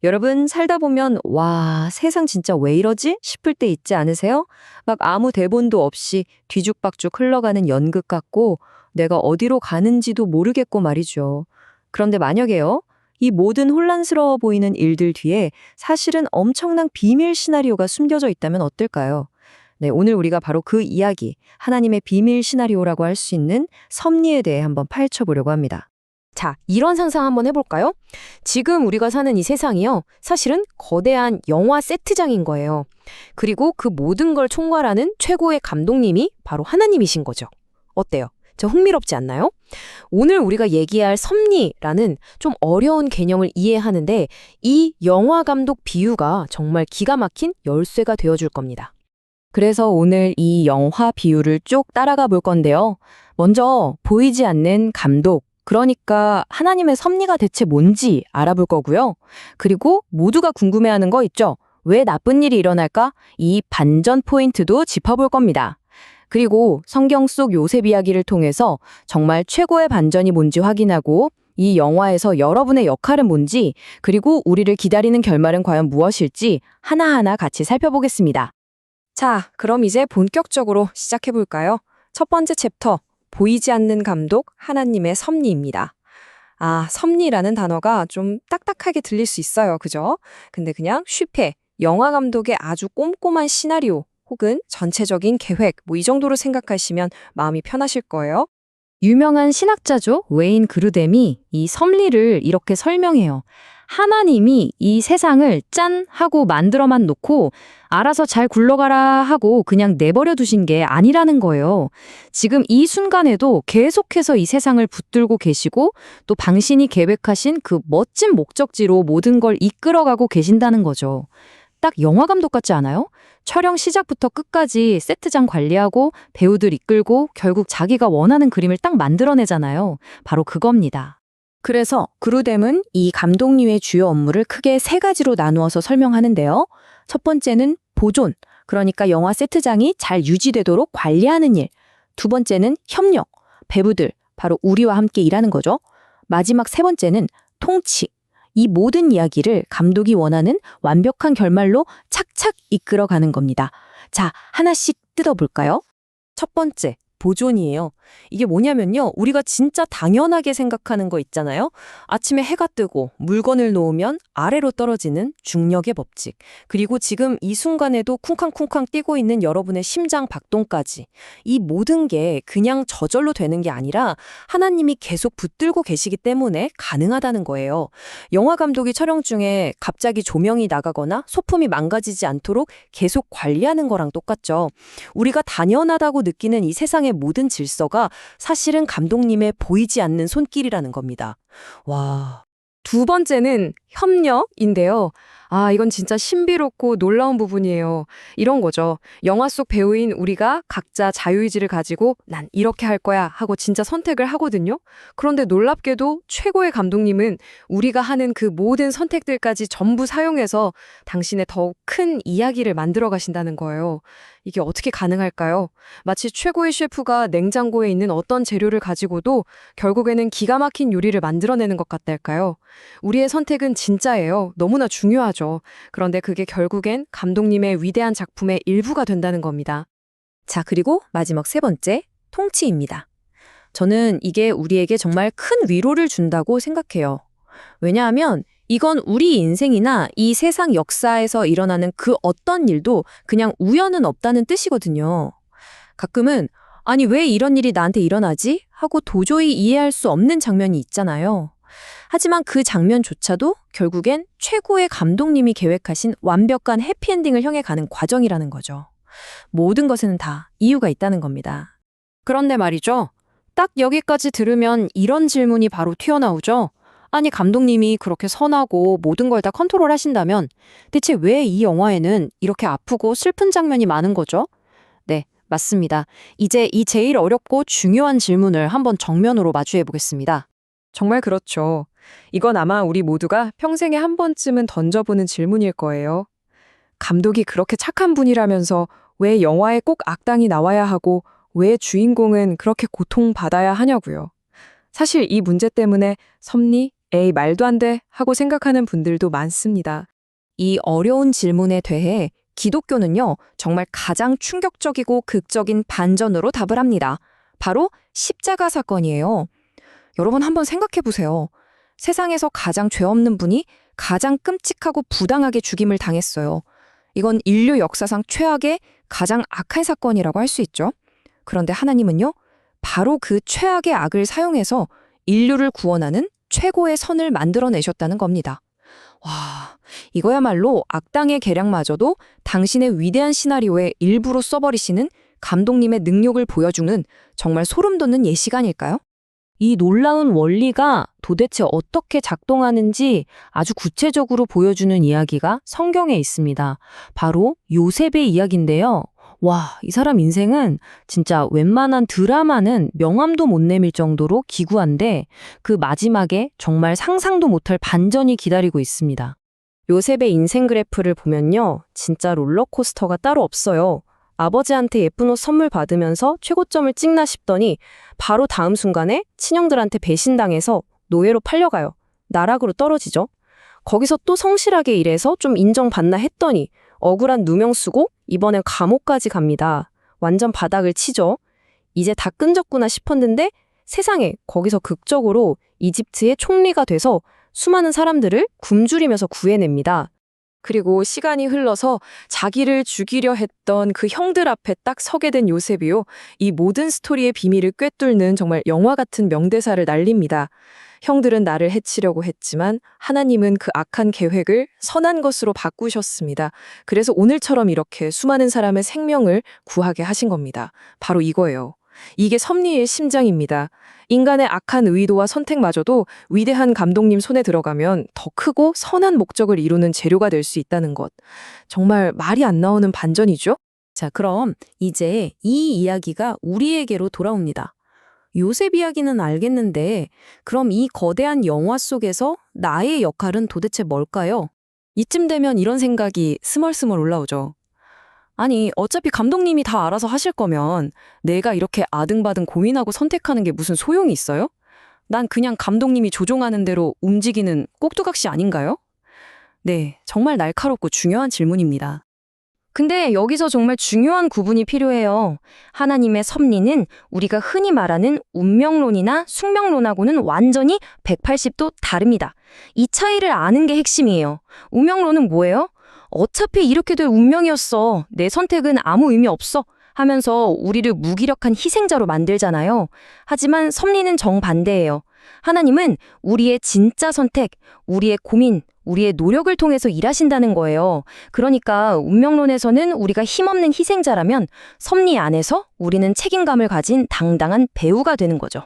여러분 살다 보면 와, 세상 진짜 왜 이러지? 싶을 때 있지 않으세요? 막 아무 대본도 없이 뒤죽박죽 흘러가는 연극 같고 내가 어디로 가는지도 모르겠고 말이죠. 그런데 만약에요. 이 모든 혼란스러워 보이는 일들 뒤에 사실은 엄청난 비밀 시나리오가 숨겨져 있다면 어떨까요? 네, 오늘 우리가 바로 그 이야기, 하나님의 비밀 시나리오라고 할 수 있는 섭리에 대해 한번 파헤쳐보려고 합니다. 자, 이런 상상 한번 해볼까요? 지금 우리가 사는 이 세상이요. 사실은 거대한 영화 세트장인 거예요. 그리고 그 모든 걸 총괄하는 최고의 감독님이 바로 하나님이신 거죠. 어때요? 저 흥미롭지 않나요? 오늘 우리가 얘기할 섭리라는 좀 어려운 개념을 이해하는데 이 영화 감독 비유가 정말 기가 막힌 열쇠가 되어줄 겁니다. 그래서 오늘 이 영화 비유를 쭉 따라가 볼 건데요. 먼저 보이지 않는 감독, 그러니까 하나님의 섭리가 대체 뭔지 알아볼 거고요. 그리고 모두가 궁금해하는 거 있죠? 왜 나쁜 일이 일어날까? 이 반전 포인트도 짚어볼 겁니다. 그리고 성경 속 요셉 이야기를 통해서 정말 최고의 반전이 뭔지 확인하고 이 영화에서 여러분의 역할은 뭔지, 그리고 우리를 기다리는 결말은 과연 무엇일지 하나하나 같이 살펴보겠습니다. 자, 그럼 이제 본격적으로 시작해볼까요? 첫 번째 챕터, 보이지 않는 감독, 하나님의 섭리입니다. 아, 섭리라는 단어가 좀 딱딱하게 들릴 수 있어요. 그죠? 근데 그냥 쉽게 영화 감독의 아주 꼼꼼한 시나리오 혹은 전체적인 계획, 이 정도로 생각하시면 마음이 편하실 거예요. 유명한 신학자죠. 웨인 그루뎀이 이 섭리를 이렇게 설명해요. 하나님이 이 세상을 짠 하고 만들어만 놓고 알아서 잘 굴러가라 하고 그냥 내버려 두신 게 아니라는 거예요. 지금 이 순간에도 계속해서 이 세상을 붙들고 계시고 또 당신이 계획하신 그 멋진 목적지로 모든 걸 이끌어가고 계신다는 거죠. 딱 영화 감독 같지 않아요? 촬영 시작부터 끝까지 세트장 관리하고 배우들 이끌고 결국 자기가 원하는 그림을 딱 만들어내잖아요. 바로 그겁니다. 그래서 그루뎀은 이 감독님의 주요 업무를 크게 세 가지로 나누어서 설명하는데요. 첫 번째는 보존, 그러니까 영화 세트장이 잘 유지되도록 관리하는 일. 두 번째는 협력, 배우들, 바로 우리와 함께 일하는 거죠. 마지막 세 번째는 통치. 이 모든 이야기를 감독이 원하는 완벽한 결말로 착착 이끌어가는 겁니다. 자, 하나씩 뜯어볼까요? 첫 번째, 보존이에요. 이게 뭐냐면요. 우리가 진짜 당연하게 생각하는 거 있잖아요. 아침에 해가 뜨고 물건을 놓으면 아래로 떨어지는 중력의 법칙. 그리고 지금 이 순간에도 쿵쾅쿵쾅 뛰고 있는 여러분의 심장 박동까지. 이 모든 게 그냥 저절로 되는 게 아니라 하나님이 계속 붙들고 계시기 때문에 가능하다는 거예요. 영화 감독이 촬영 중에 갑자기 조명이 나가거나 소품이 망가지지 않도록 계속 관리하는 거랑 똑같죠. 우리가 당연하다고 느끼는 이 세상의 모든 질서가 사실은 감독님의 보이지 않는 손길이라는 겁니다. 와. 두 번째는 협력인데요. 아, 이건 진짜 신비롭고 놀라운 부분이에요. 이런 거죠. 영화 속 배우인 우리가 각자 자유의지를 가지고 난 이렇게 할 거야 하고 진짜 선택을 하거든요. 그런데 놀랍게도 최고의 감독님은 우리가 하는 그 모든 선택들까지 전부 사용해서 당신의 더욱 큰 이야기를 만들어 가신다는 거예요. 이게 어떻게 가능할까요? 마치 최고의 셰프가 냉장고에 있는 어떤 재료를 가지고도 결국에는 기가 막힌 요리를 만들어내는 것 같달까요? 우리의 선택은 진짜예요. 너무나 중요하죠. 그런데 그게 결국엔 감독님의 위대한 작품의 일부가 된다는 겁니다. 자, 그리고 마지막 세 번째, 통치입니다. 저는 이게 우리에게 정말 큰 위로를 준다고 생각해요. 왜냐하면 이건 우리 인생이나 이 세상 역사에서 일어나는 그 어떤 일도 그냥 우연은 없다는 뜻이거든요. 가끔은 아니 왜 이런 일이 나한테 일어나지? 하고 도저히 이해할 수 없는 장면이 있잖아요. 하지만 그 장면조차도 결국엔 최고의 감독님이 계획하신 완벽한 해피엔딩을 향해 가는 과정이라는 거죠. 모든 것에는 다 이유가 있다는 겁니다. 그런데 말이죠. 딱 여기까지 들으면 이런 질문이 바로 튀어나오죠. 아니 감독님이 그렇게 선하고 모든 걸 다 컨트롤하신다면 대체 왜 이 영화에는 이렇게 아프고 슬픈 장면이 많은 거죠? 네, 맞습니다. 이제 이 제일 어렵고 중요한 질문을 한번 정면으로 마주해 보겠습니다. 정말 그렇죠. 이건 아마 우리 모두가 평생에 한 번쯤은 던져보는 질문일 거예요. 감독이 그렇게 착한 분이라면서 왜 영화에 꼭 악당이 나와야 하고 왜 주인공은 그렇게 고통받아야 하냐고요. 사실 이 문제 때문에 섭리, 에이, 말도 안 돼 하고 생각하는 분들도 많습니다. 이 어려운 질문에 대해 기독교는요, 정말 가장 충격적이고 극적인 반전으로 답을 합니다. 바로 십자가 사건이에요. 여러분 한번 생각해 보세요. 세상에서 가장 죄 없는 분이 가장 끔찍하고 부당하게 죽임을 당했어요. 이건 인류 역사상 최악의 가장 악한 사건이라고 할 수 있죠. 그런데 하나님은요, 바로 그 최악의 악을 사용해서 인류를 구원하는 최고의 선을 만들어내셨다는 겁니다. 와, 이거야말로 악당의 계략마저도 당신의 위대한 시나리오의 일부로 써버리시는 감독님의 능력을 보여주는 정말 소름 돋는 예시가 아닐까요? 이 놀라운 원리가 도대체 어떻게 작동하는지 아주 구체적으로 보여주는 이야기가 성경에 있습니다. 바로 요셉의 이야기인데요. 와, 이 사람 인생은 진짜 웬만한 드라마는 명함도 못 내밀 정도로 기구한데 그 마지막에 정말 상상도 못할 반전이 기다리고 있습니다. 요셉의 인생 그래프를 보면요, 진짜 롤러코스터가 따로 없어요. 아버지한테 예쁜 옷 선물 받으면서 최고점을 찍나 싶더니 바로 다음 순간에 친형들한테 배신당해서 노예로 팔려가요. 나락으로 떨어지죠. 거기서 또 성실하게 일해서 좀 인정받나 했더니 억울한 누명 쓰고 이번엔 감옥까지 갑니다. 완전 바닥을 치죠. 이제 다 끈적구나 싶었는데 세상에 거기서 극적으로 이집트의 총리가 돼서 수많은 사람들을 굶주리면서 구해냅니다. 그리고 시간이 흘러서 자기를 죽이려 했던 그 형들 앞에 딱 서게 된 요셉이요. 이 모든 스토리의 비밀을 꿰뚫는 정말 영화 같은 명대사를 날립니다. 형들은 나를 해치려고 했지만 하나님은 그 악한 계획을 선한 것으로 바꾸셨습니다. 그래서 오늘처럼 이렇게 수많은 사람의 생명을 구하게 하신 겁니다. 바로 이거예요. 이게 섭리의 심장입니다. 인간의 악한 의도와 선택마저도 위대한 감독님 손에 들어가면 더 크고 선한 목적을 이루는 재료가 될 수 있다는 것. 정말 말이 안 나오는 반전이죠? 자, 그럼 이제 이 이야기가 우리에게로 돌아옵니다. 요셉 이야기는 알겠는데 그럼 이 거대한 영화 속에서 나의 역할은 도대체 뭘까요? 이쯤 되면 이런 생각이 스멀스멀 올라오죠. 아니, 어차피 감독님이 다 알아서 하실 거면 내가 이렇게 아등바등 고민하고 선택하는 게 무슨 소용이 있어요? 난 그냥 감독님이 조종하는 대로 움직이는 꼭두각시 아닌가요? 네, 정말 날카롭고 중요한 질문입니다. 근데 여기서 정말 중요한 구분이 필요해요. 하나님의 섭리는 우리가 흔히 말하는 운명론이나 숙명론하고는 완전히 180도 다릅니다. 이 차이를 아는 게 핵심이에요. 운명론은 뭐예요? 어차피 이렇게 될 운명이었어. 내 선택은 아무 의미 없어. 하면서 우리를 무기력한 희생자로 만들잖아요. 하지만 섭리는 정반대예요. 하나님은 우리의 진짜 선택, 우리의 고민, 우리의 노력을 통해서 일하신다는 거예요. 그러니까 운명론에서는 우리가 힘없는 희생자라면 섭리 안에서 우리는 책임감을 가진 당당한 배우가 되는 거죠.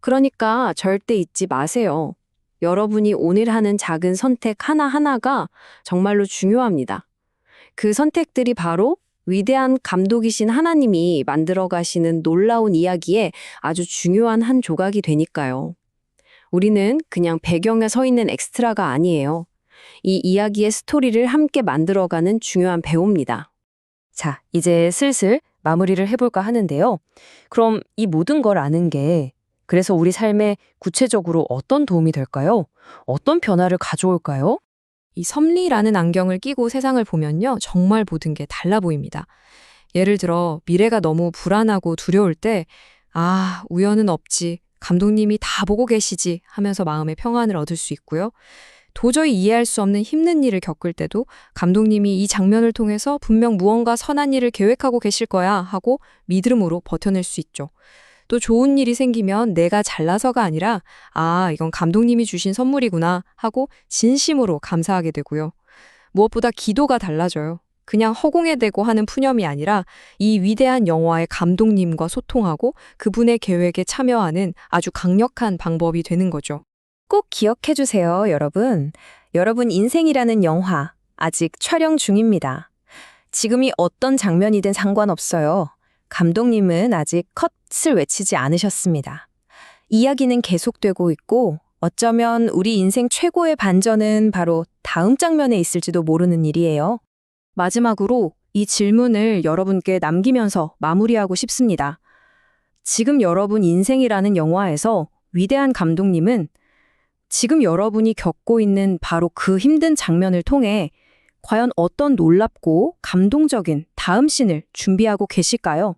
그러니까 절대 잊지 마세요. 여러분이 오늘 하는 작은 선택 하나하나가 정말로 중요합니다. 그 선택들이 바로 위대한 감독이신 하나님이 만들어 가시는 놀라운 이야기에 아주 중요한 한 조각이 되니까요. 우리는 그냥 배경에 서 있는 엑스트라가 아니에요. 이 이야기의 스토리를 함께 만들어가는 중요한 배우입니다. 자, 이제 슬슬 마무리를 해볼까 하는데요. 그럼 이 모든 걸 아는 게 그래서 우리 삶에 구체적으로 어떤 도움이 될까요? 어떤 변화를 가져올까요? 이 섭리라는 안경을 끼고 세상을 보면요, 정말 모든 게 달라 보입니다. 예를 들어 미래가 너무 불안하고 두려울 때 우연은 없지, 감독님이 다 보고 계시지 하면서 마음의 평안을 얻을 수 있고요. 도저히 이해할 수 없는 힘든 일을 겪을 때도 감독님이 이 장면을 통해서 분명 무언가 선한 일을 계획하고 계실 거야 하고 믿음으로 버텨낼 수 있죠. 또 좋은 일이 생기면 내가 잘나서가 아니라 이건 감독님이 주신 선물이구나 하고 진심으로 감사하게 되고요. 무엇보다 기도가 달라져요. 그냥 허공에 대고 하는 푸념이 아니라 이 위대한 영화의 감독님과 소통하고 그분의 계획에 참여하는 아주 강력한 방법이 되는 거죠. 꼭 기억해 주세요, 여러분. 여러분 인생이라는 영화 아직 촬영 중입니다. 지금이 어떤 장면이든 상관없어요. 감독님은 아직 컷을 외치지 않으셨습니다. 이야기는 계속되고 있고 어쩌면 우리 인생 최고의 반전은 바로 다음 장면에 있을지도 모르는 일이에요. 마지막으로 이 질문을 여러분께 남기면서 마무리하고 싶습니다. 지금 여러분 인생이라는 영화에서 위대한 감독님은 지금 여러분이 겪고 있는 바로 그 힘든 장면을 통해 과연 어떤 놀랍고 감동적인 다음 씬을 준비하고 계실까요?